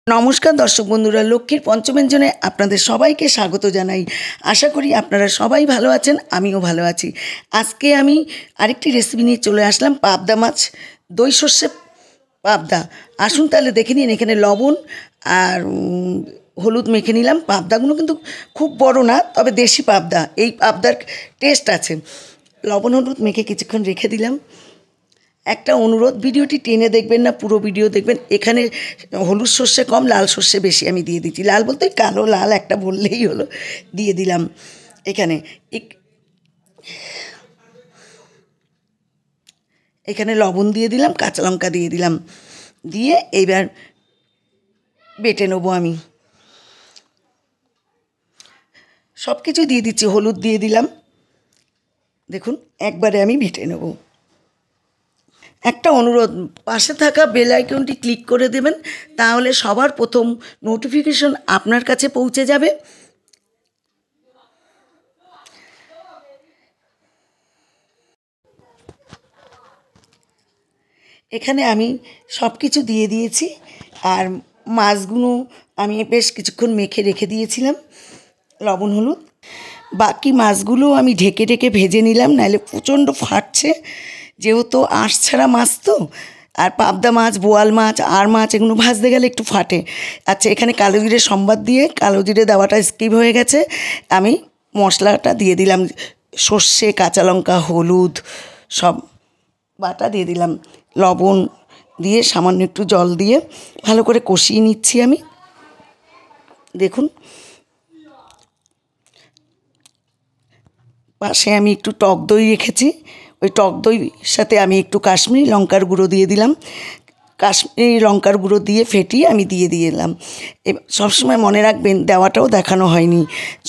নমস্কার দর্শক বন্ধুরা, লক্ষ্মীর পঞ্চমেঞ্জনে আপনাদের সবাইকে স্বাগত জানাই। আশা করি আপনারা সবাই ভালো আছেন, আমিও ভালো আছি। আজকে আমি আরেকটি রেসিপি নিয়ে চলে আসলাম, পাবদা মাছ, দই সর্ষে পাবদা। আসুন তাহলে দেখে নিন। এখানে লবণ আর হলুদ মেখে নিলাম। পাবদাগুলো কিন্তু খুব বড় না, তবে দেশি পাবদা, এই পাবদার টেস্ট আছে। লবণ হলুদ মেখে কিছুক্ষণ রেখে দিলাম। একটা অনুরোধ, ভিডিওটি টেনে দেখবেন না, পুরো ভিডিও দেখবেন। এখানে হলুদ সর্ষে কম, লাল সর্ষে বেশি আমি দিয়ে দিচ্ছি। লাল বলতে কালো লাল একটা বললেই হলো, দিয়ে দিলাম। এখানে লবণ দিয়ে দিলাম, কাঁচা লঙ্কা দিয়ে দিলাম, দিয়ে এইবার বেটে নেবো। আমি সব কিছু দিয়ে দিচ্ছি, হলুদ দিয়ে দিলাম। দেখুন, একবারে আমি বেটে নেবো। একটা অনুরোধ, পাশে থাকা বেল আইকনটি ক্লিক করে দেবেন, তাহলে সবার প্রথম নোটিফিকেশন আপনার কাছে পৌঁছে যাবে। এখানে আমি সব কিছু দিয়ে দিয়েছি, আর মাছগুলো আমি বেশ কিছুক্ষণ মেখে রেখে দিয়েছিলাম লবণ হলুদ। বাকি মাছগুলো আমি ঢেকে ঢেকে ভেজে নিলাম, নাহলে প্রচণ্ড ফাটছে, যেহেতু আঁশ ছাড়া মাছ তো। আর পাবদা মাছ, বোয়াল মাছ, আর মাছ, এগুলো ভাজতে গেলে একটু ফাটে। আচ্ছা, এখানে কালো জিরে সম্বাদ দিয়ে, কালো জিরে দেওয়াটা স্কিপ হয়ে গেছে। আমি মশলাটা দিয়ে দিলাম, সর্ষে, কাঁচা লঙ্কা, হলুদ সব বাটা দিয়ে দিলাম। লবণ দিয়ে সামান্য একটু জল দিয়ে ভালো করে কষিয়ে নিচ্ছি আমি। দেখুন, পাশে আমি একটু টক দই রেখেছি, ওই টক দইর সাথে আমি একটু কাশ্মীরি লঙ্কার গুঁড়ো দিয়ে দিলাম। কাশ্মীরি লঙ্কার গুঁড়ো দিয়ে ফেটিয়ে আমি দিয়ে দিলাম। সবসময় মনে রাখবেন, দেওয়াটাও দেখানো হয়নি,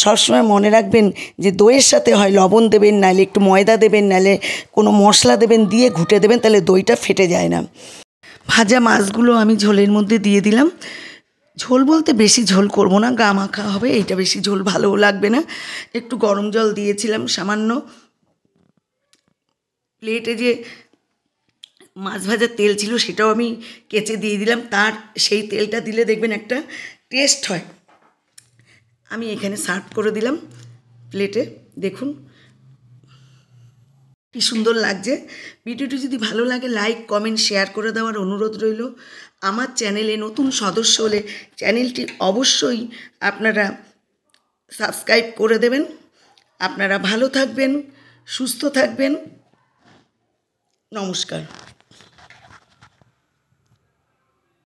সবসময় মনে রাখবেন যে দইয়ের সাথে হয় লবণ দেবেন, নাহলে একটু ময়দা দেবেন, নাহলে কোনো মশলা দেবেন, দিয়ে ঘুটে দেবেন, তাহলে দইটা ফেটে যায় না। ভাজা মাছগুলো আমি ঝোলের মধ্যে দিয়ে দিলাম। ঝোল বলতে বেশি ঝোল করব না, গা মাখা হবে, এটা বেশি ঝোল ভালোও লাগবে না। একটু গরম জল দিয়েছিলাম সামান্য। প্লেটে যে মাছ ভাজার তেল ছিল সেটাও আমি কেচে দিয়ে দিলাম, তার সেই তেলটা দিলে দেখবেন একটা টেস্ট হয়। আমি এখানে সার্ভ করে দিলাম প্লেটে। দেখুন কি সুন্দর লাগছে। ভিডিওটি যদি ভালো লাগে, লাইক কমেন্ট শেয়ার করে দেওয়ার অনুরোধ রইল। আমার চ্যানেলে নতুন সদস্য হলে চ্যানেলটি অবশ্যই আপনারা সাবস্ক্রাইব করে দেবেন। আপনারা ভালো থাকবেন, সুস্থ থাকবেন। নমস্কার।